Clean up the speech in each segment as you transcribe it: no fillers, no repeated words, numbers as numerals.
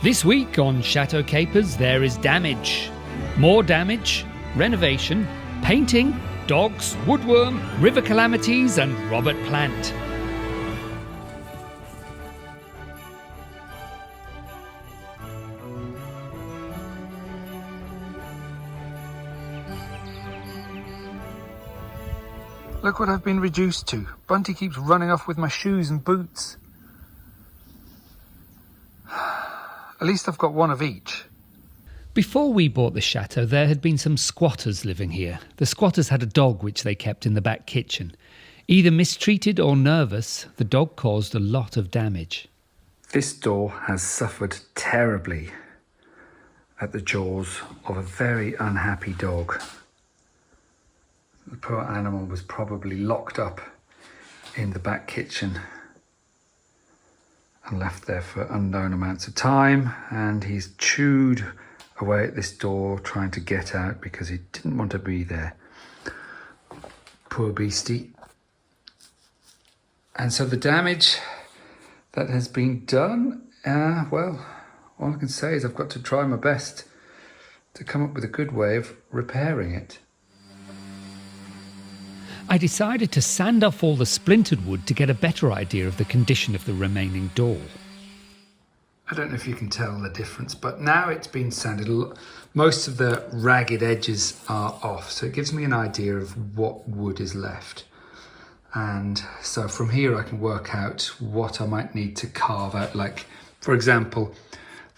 This week on Chateau Capers there is damage. More damage, renovation, painting, dogs, woodworm, river calamities and Robert Plant. Look what I've been reduced to. Bunty keeps running off with my shoes and boots. At least I've got one of each. Before we bought the chateau, there had been some squatters living here. The squatters had a dog which they kept in the back kitchen. Either mistreated or nervous, the dog caused a lot of damage. This door has suffered terribly at the jaws of a very unhappy dog. The poor animal was probably locked up in the back kitchen and left there for unknown amounts of time, and he's chewed away at this door trying to get out because he didn't want to be there. Poor beastie. And so the damage that has been done, well, all I can say is I've got to try my best to come up with a good way of repairing it. I decided to sand off all the splintered wood to get a better idea of the condition of the remaining door. I don't know if you can tell the difference, but now it's been sanded. Most of the ragged edges are off, so it gives me an idea of what wood is left. And so from here I can work out what I might need to carve out. Like, for example,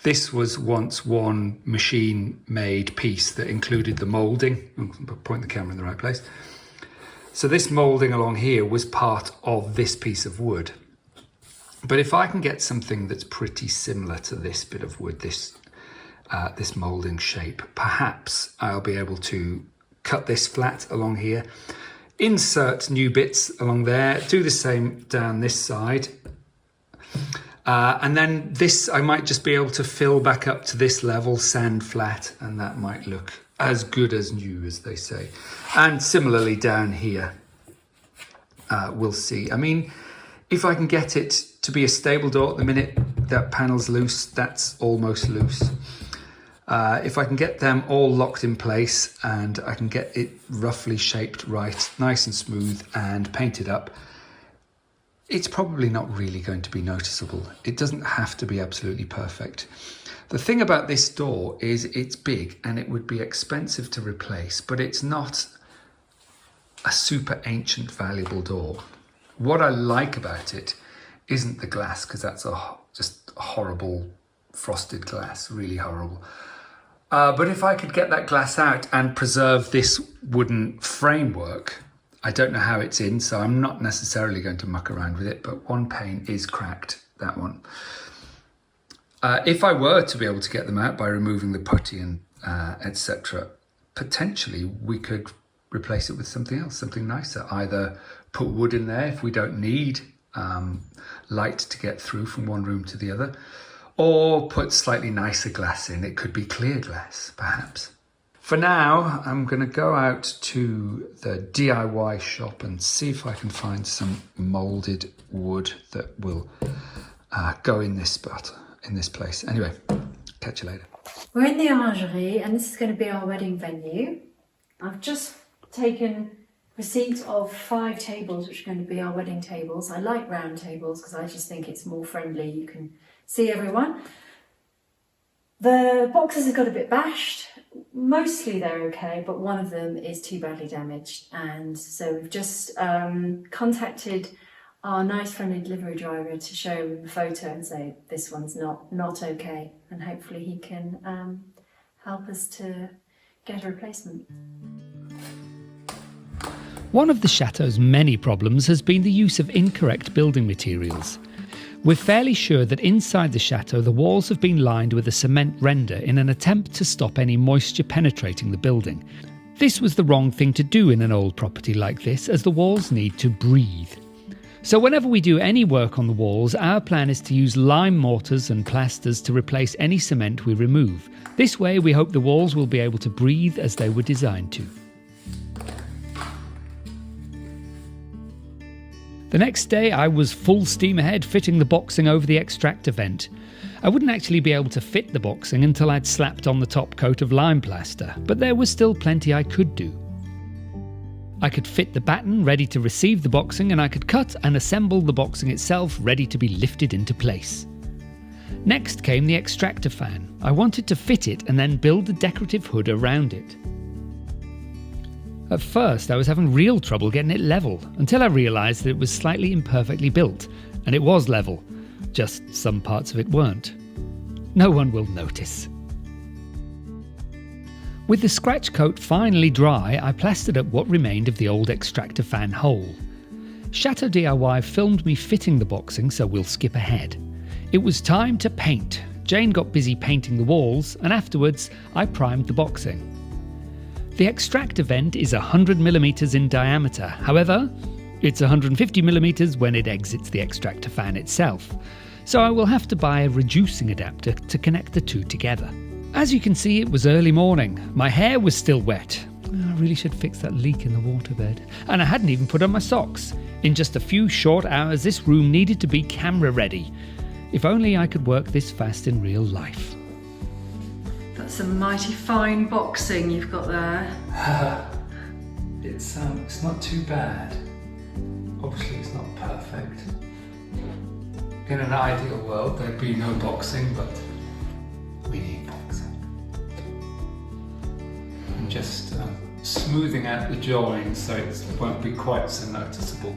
this was once one machine-made piece that included the moulding. I'll point the camera in the right place. So this moulding along here was part of this piece of wood. But if I can get something that's pretty similar to this bit of wood, this moulding shape, perhaps I'll be able to cut this flat along here, insert new bits along there, do the same down this side. And then this, I might just be able to fill back up to this level, sand flat, and that might look as good as new, as they say. And similarly down here, we'll see. I mean, if I can get it to be a stable door, at the minute that panel's loose, that's almost loose. If I can get them all locked in place and I can get it roughly shaped right, nice and smooth and painted up, it's probably not really going to be noticeable. It doesn't have to be absolutely perfect. The thing about this door is it's big and it would be expensive to replace, but it's not a super ancient, valuable door. What I like about it isn't the glass, because that's just horrible frosted glass, really horrible. But if I could get that glass out and preserve this wooden framework, I don't know how it's in, so I'm not necessarily going to muck around with it, but one pane is cracked, that one. If I were to be able to get them out by removing the putty and etc., potentially we could replace it with something else, something nicer. Either put wood in there if we don't need light to get through from one room to the other, or put slightly nicer glass in. It could be clear glass, perhaps. For now, I'm going to go out to the DIY shop and see if I can find some moulded wood that will go in this spot, in this place. Anyway, catch you later. We're in the orangerie and this is going to be our wedding venue. I've just taken receipt of 5 tables which are going to be our wedding tables. I like round tables because I just think it's more friendly. You can see everyone. The boxes have got a bit bashed. Mostly they're okay, but one of them is too badly damaged. And so we've just contacted our nice friendly delivery driver to show him the photo and say this one's not okay, and hopefully he can help us to get a replacement. One of the chateau's many problems has been the use of incorrect building materials. We're fairly sure that inside the chateau the walls have been lined with a cement render in an attempt to stop any moisture penetrating the building. This was the wrong thing to do in an old property like this, as the walls need to breathe. So whenever we do any work on the walls, our plan is to use lime mortars and plasters to replace any cement we remove. This way we hope the walls will be able to breathe as they were designed to. The next day I was full steam ahead fitting the boxing over the extractor vent. I wouldn't actually be able to fit the boxing until I'd slapped on the top coat of lime plaster, but there was still plenty I could do. I could fit the batten ready to receive the boxing, and I could cut and assemble the boxing itself ready to be lifted into place. Next came the extractor fan. I wanted to fit it and then build a decorative hood around it. At first I was having real trouble getting it level, until I realised that it was slightly imperfectly built, and it was level, just some parts of it weren't. No one will notice. With the scratch coat finally dry, I plastered up what remained of the old extractor fan hole. Chateau DIY filmed me fitting the boxing, so we'll skip ahead. It was time to paint. Jane got busy painting the walls, and afterwards I primed the boxing. The extractor vent is 100mm in diameter, however, it's 150mm when it exits the extractor fan itself, so I will have to buy a reducing adapter to connect the two together. As you can see, it was early morning. My hair was still wet. I really should fix that leak in the waterbed. And I hadn't even put on my socks. In just a few short hours, this room needed to be camera ready. If only I could work this fast in real life. That's some mighty fine boxing you've got there. It's not too bad. Obviously it's not perfect. In an ideal world there'd be no boxing, but we need boxing. I'm just smoothing out the joins so it won't be quite so noticeable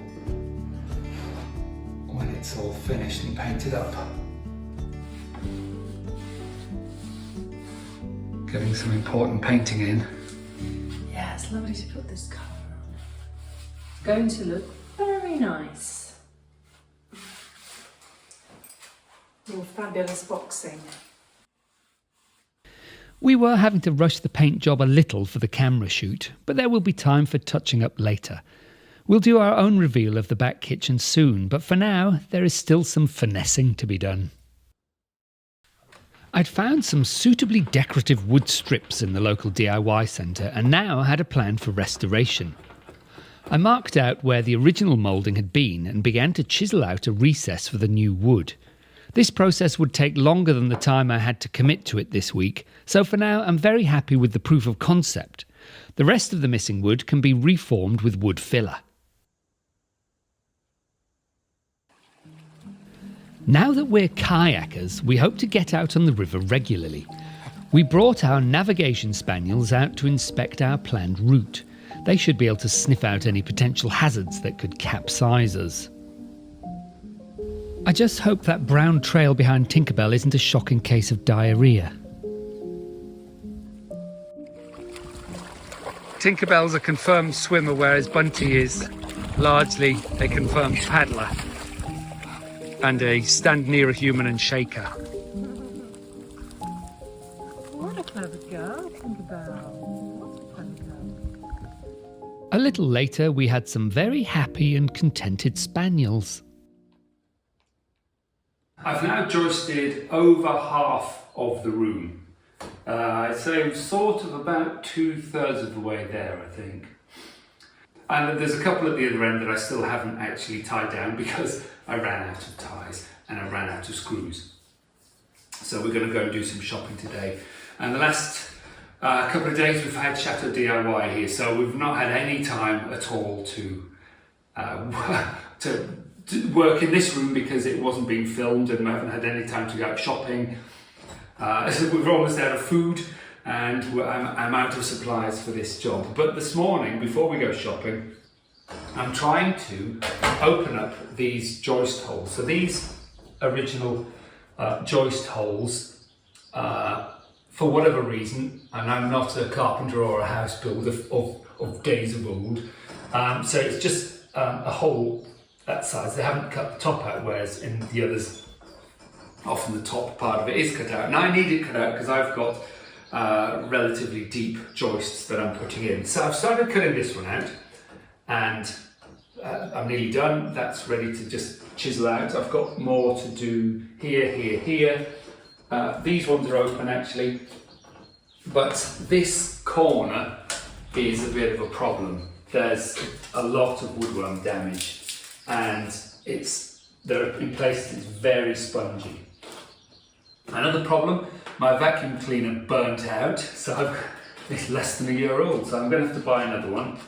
when it's all finished and painted up. Getting some important painting in. Yeah, it's lovely to put this colour on. It's going to look very nice. Your fabulous boxing. We were having to rush the paint job a little for the camera shoot, but there will be time for touching up later. We'll do our own reveal of the back kitchen soon, but for now there is still some finessing to be done. I'd found some suitably decorative wood strips in the local DIY centre and now had a plan for restoration. I marked out where the original moulding had been and began to chisel out a recess for the new wood. This process would take longer than the time I had to commit to it this week, so for now I'm very happy with the proof of concept. The rest of the missing wood can be reformed with wood filler. Now that we're kayakers, we hope to get out on the river regularly. We brought our navigation spaniels out to inspect our planned route. They should be able to sniff out any potential hazards that could capsize us. I just hope that brown trail behind Tinkerbell isn't a shocking case of diarrhoea. Tinkerbell's a confirmed swimmer, whereas Bunty is largely a confirmed paddler and a stand near a human and shaker. What a clever girl, Tinkerbell. What a clever girl. A little later, we had some very happy and contented spaniels. I've now joisted over half of the room. So sort of about 2/3 of the way there, I think. And there's a couple at the other end that I still haven't actually tied down because I ran out of ties and I ran out of screws. So we're going to go and do some shopping today. And the last couple of days we've had Chateau DIY here, so we've not had any time at all to work in this room because it wasn't being filmed, and we haven't had any time to go out shopping. So we're almost out of food and I'm out of supplies for this job. But this morning, before we go shopping, I'm trying to open up these joist holes. So these original joist holes, for whatever reason, and I'm not a carpenter or a house builder of days of old, so it's just a hole that size. They haven't cut the top out, whereas in the others, often the top part of it is cut out. Now I need it cut out because I've got relatively deep joists that I'm putting in. So I've started cutting this one out, and I'm nearly done. That's ready to just chisel out. I've got more to do here, here, here. These ones are open actually, but this corner is a bit of a problem. There's a lot of woodworm damage and there are in places it's very spongy. Another problem, my vacuum cleaner burnt out, so it's less than a year old, so I'm going to have to buy another one.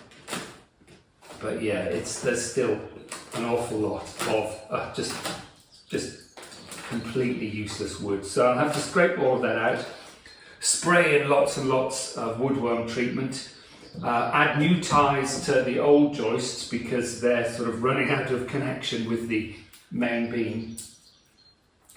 But yeah, there's still an awful lot of just completely useless wood. So I'll have to scrape all of that out, spray in lots and lots of woodworm treatment, add new ties to the old joists because they're sort of running out of connection with the main beam,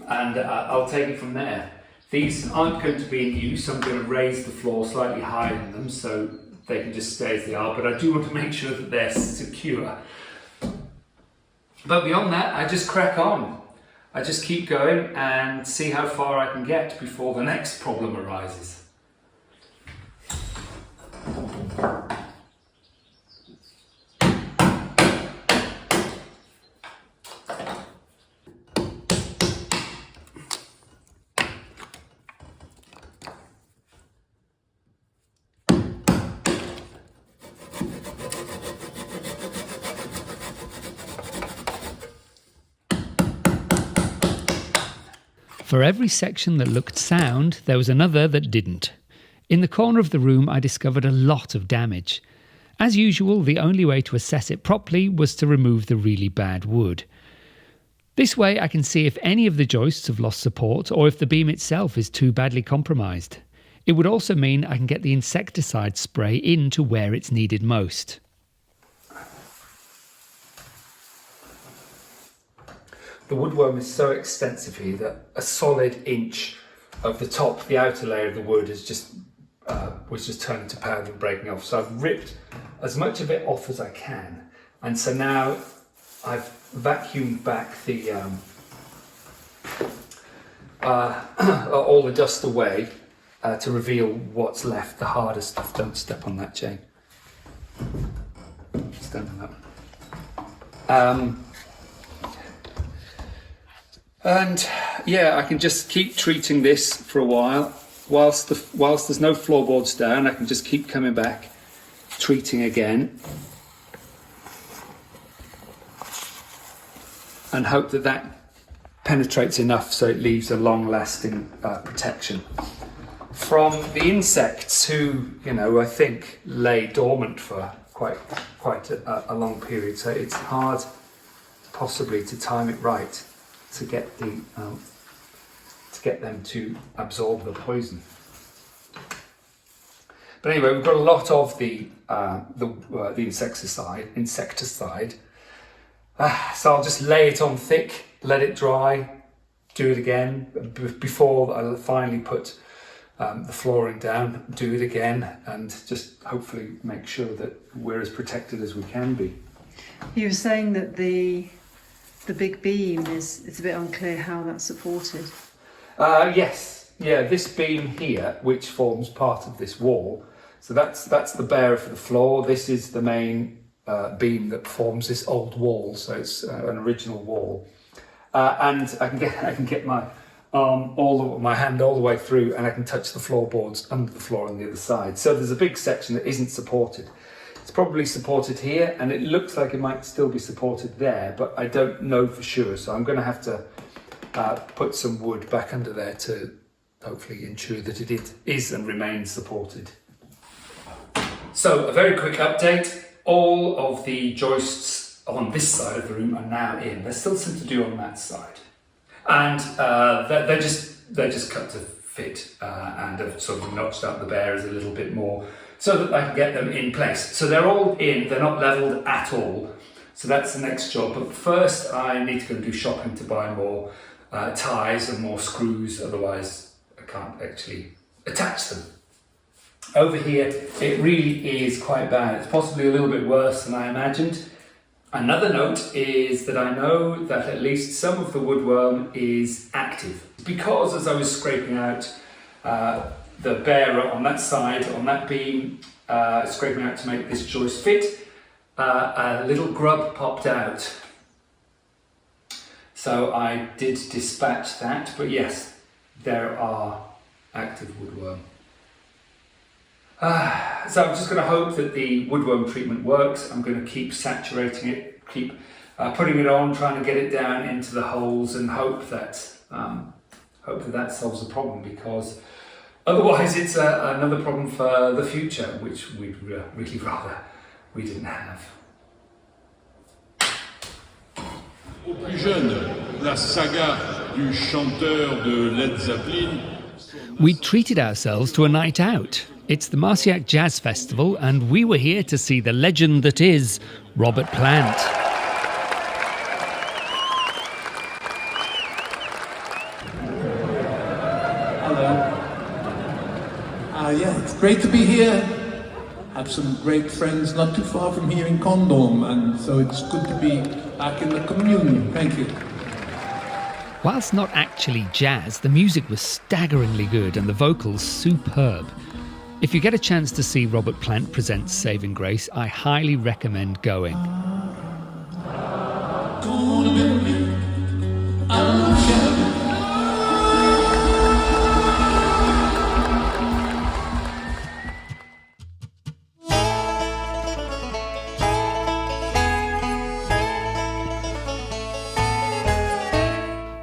and I'll take it from there. These aren't going to be in use. I'm going to raise the floor slightly higher than them so they can just stay as they are, but I do want to make sure that they're secure. But beyond that, I just crack on. I just keep going and see how far I can get before the next problem arises. For every section that looked sound, there was another that didn't. In the corner of the room, I discovered a lot of damage. As usual, the only way to assess it properly was to remove the really bad wood. This way I can see if any of the joists have lost support or if the beam itself is too badly compromised. It would also mean I can get the insecticide spray into where it's needed most. The woodworm is so extensive here that a solid inch of the top, the outer layer of the wood, was just turning to powder and breaking off. So I've ripped as much of it off as I can, and so now I've vacuumed back the all the dust away to reveal what's left, the harder stuff. Don't step on that, chain. Stand on that. And yeah, I can just keep treating this for a while. Whilst there's no floorboards down, I can just keep coming back, treating again, and hope that that penetrates enough so it leaves a long-lasting protection from the insects who, I think lay dormant for quite a long period. So it's hard, possibly, to time it right to get them to absorb the poison. But anyway, we've got a lot of the insecticide. So I'll just lay it on thick, let it dry, do it again before I finally put the flooring down. Do it again, and just hopefully make sure that we're as protected as we can be. You were saying that the big beam it's a bit unclear how that's supported. Yes, yeah, this beam here, which forms part of this wall, so that's the bearer for the floor. This is the main beam that forms this old wall, so it's an original wall. And I can get my my hand all the way through, and I can touch the floorboards under the floor on the other side. So there's a big section that isn't supported. It's probably supported here, and it looks like it might still be supported there, but I don't know for sure. So I'm going to have to put some wood back under there to hopefully ensure that it is and remains supported. So a very quick update. All of the joists on this side of the room are now in. There's still some to do on that side, and they're just cut to fit, and I've sort of notched up the bearers a little bit more so that I can get them in place. So they're all in, they're not levelled at all. So that's the next job. But first I need to go and do shopping to buy more ties and more screws, otherwise I can't actually attach them. Over here, it really is quite bad. It's possibly a little bit worse than I imagined. Another note is that I know that at least some of the woodworm is active, because as I was scraping out the bearer on that side, on that beam, scraping out to make this joist fit, a little grub popped out. So I did dispatch that, but yes, there are active woodworm. So I'm just going to hope that the woodworm treatment works. I'm going to keep saturating it, keep putting it on, trying to get it down into the holes, and hope that solves the problem, because otherwise it's another problem for the future, which we'd really rather we didn't have. Aux plus jeunes, la saga du chanteur de Led Zeppelin. We treated ourselves to a night out. It's the Marciac Jazz Festival, and we were here to see the legend that is Robert Plant. Hello. Yeah, it's great to be here. Have some great friends not too far from here in Condom, and so it's good to be back in the commune. Thank you. Whilst not actually jazz, the music was staggeringly good and the vocals superb. If you get a chance to see Robert Plant present Saving Grace, I highly recommend going.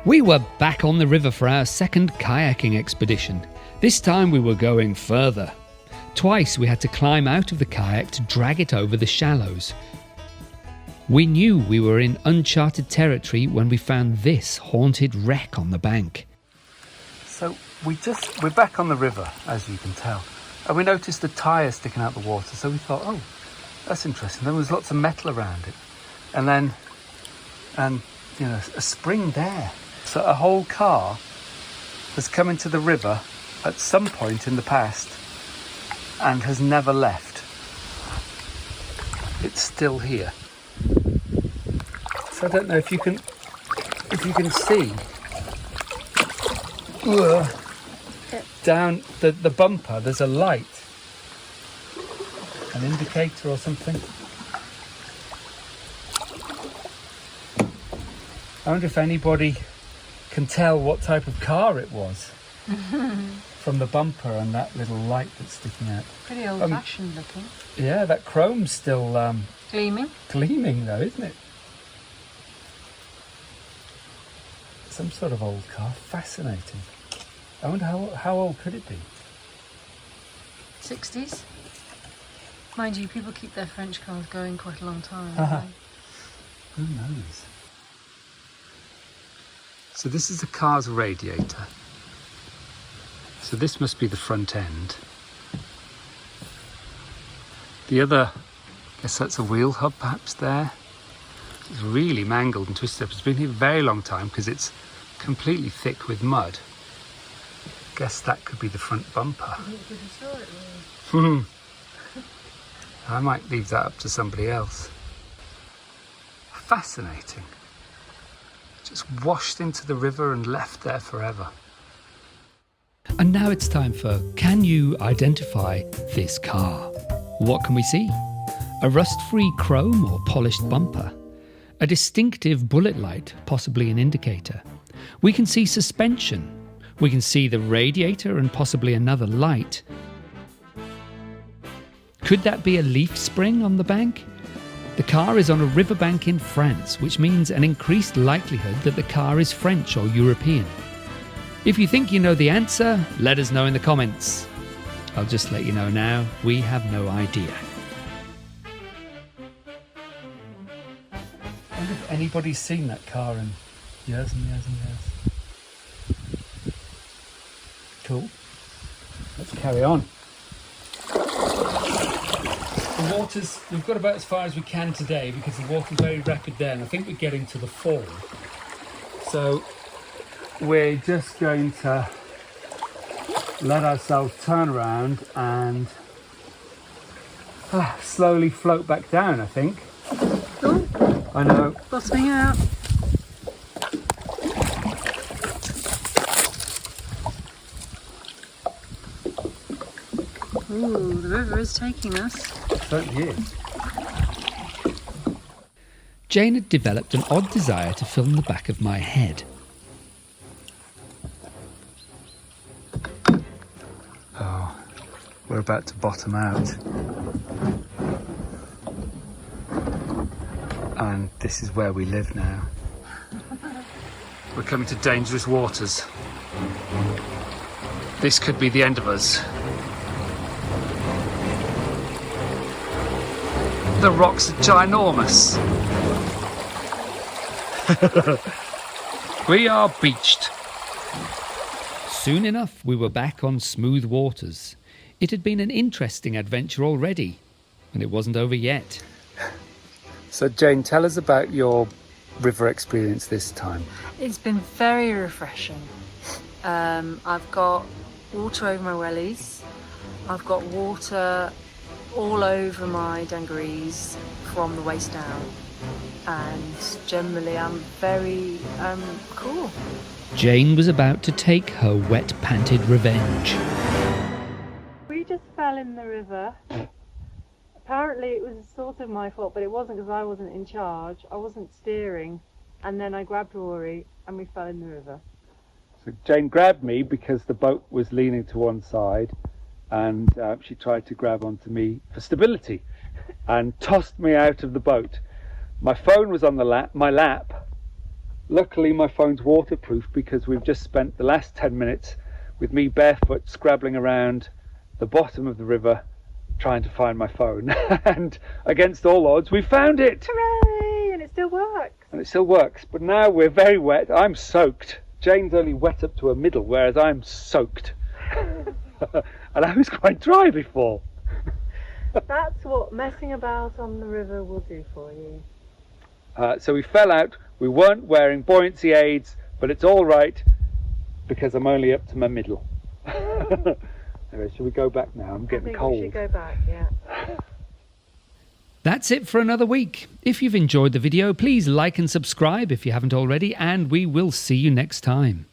We were back on the river for our second kayaking expedition. This time we were going further. Twice we had to climb out of the kayak to drag it over the shallows. We knew we were in uncharted territory when we found this haunted wreck on the bank. So we're back on the river, as you can tell, and we noticed a tyre sticking out the water, so we thought, oh, that's interesting. There was lots of metal around it, and a spring there. So a whole car has come into the river at some point in the past and has never left. It's still here. So I don't know if you can see down the bumper. There's a light, an indicator or something. I wonder if anybody can tell what type of car it was from the bumper and that little light that's sticking out. Pretty old-fashioned looking. Yeah, that chrome's still Gleaming. gleaming though, isn't it? Some sort of old car. Fascinating. I wonder how old could it be? 60s. Mind you, people keep their French cars going quite a long time. Who knows? So this is the car's radiator. So this must be the front end. The other, I guess that's a wheel hub perhaps there. It's really mangled and twisted up. It's been here a very long time because it's completely thick with mud. Guess that could be the front bumper. I might leave that up to somebody else. Fascinating. Just washed into the river and left there forever. And now it's time for Can You Identify This Car? What can we see? A rust-free chrome or polished bumper? A distinctive bullet light, possibly an indicator? We can see suspension. We can see the radiator and possibly another light. Could that be a leaf spring on the bank? The car is on a riverbank in France, which means an increased likelihood that the car is French or European. If you think you know the answer, let us know in the comments. I'll just let you know now, we have no idea. I wonder if anybody's seen that car in years and years and years. Cool. Let's carry on. The water's, we've got about as far as we can today because the water's very rapid there, and I think we're getting to the fall. So we're just going to let ourselves turn around and slowly float back down, I think. Oh, I know. bottoming out. Ooh, the river is taking us. It certainly is. Jane had developed an odd desire to film the back of my head. Oh, we're about to bottom out. and this is where we live now. We're coming to dangerous waters. This could be the end of us. The rocks are ginormous. We are beached. Soon enough, we were back on smooth waters. It had been an interesting adventure already, and it wasn't over yet. So Jane, tell us about your river experience this time. It's been very refreshing. I've got water over my wellies. I've got water all over my dungarees from the waist down. And generally I'm very cool. Jane was about to take her wet-panted revenge. We just fell in the river. Apparently it was sort of my fault, but it wasn't because I wasn't in charge. I wasn't steering. And then I grabbed Rory and we fell in the river. So Jane grabbed me because the boat was leaning to one side, and she tried to grab onto me for stability and tossed me out of the boat. My phone was on my lap. Luckily my phone's waterproof because we've just spent the last 10 minutes with me barefoot scrabbling around the bottom of the river trying to find my phone. And against all odds we found it! Hooray! And it still works. And it still works, but now we're very wet. I'm soaked. Jane's only wet up to her middle, whereas I'm soaked. And I was quite dry before. That's what messing about on the river will do for you. So we fell out. We weren't wearing buoyancy aids, but it's all right because I'm only up to my middle. Anyway, should we go back now? I'm getting cold. We should go back, yeah. That's it for another week. If you've enjoyed the video, please like and subscribe if you haven't already, and we will see you next time.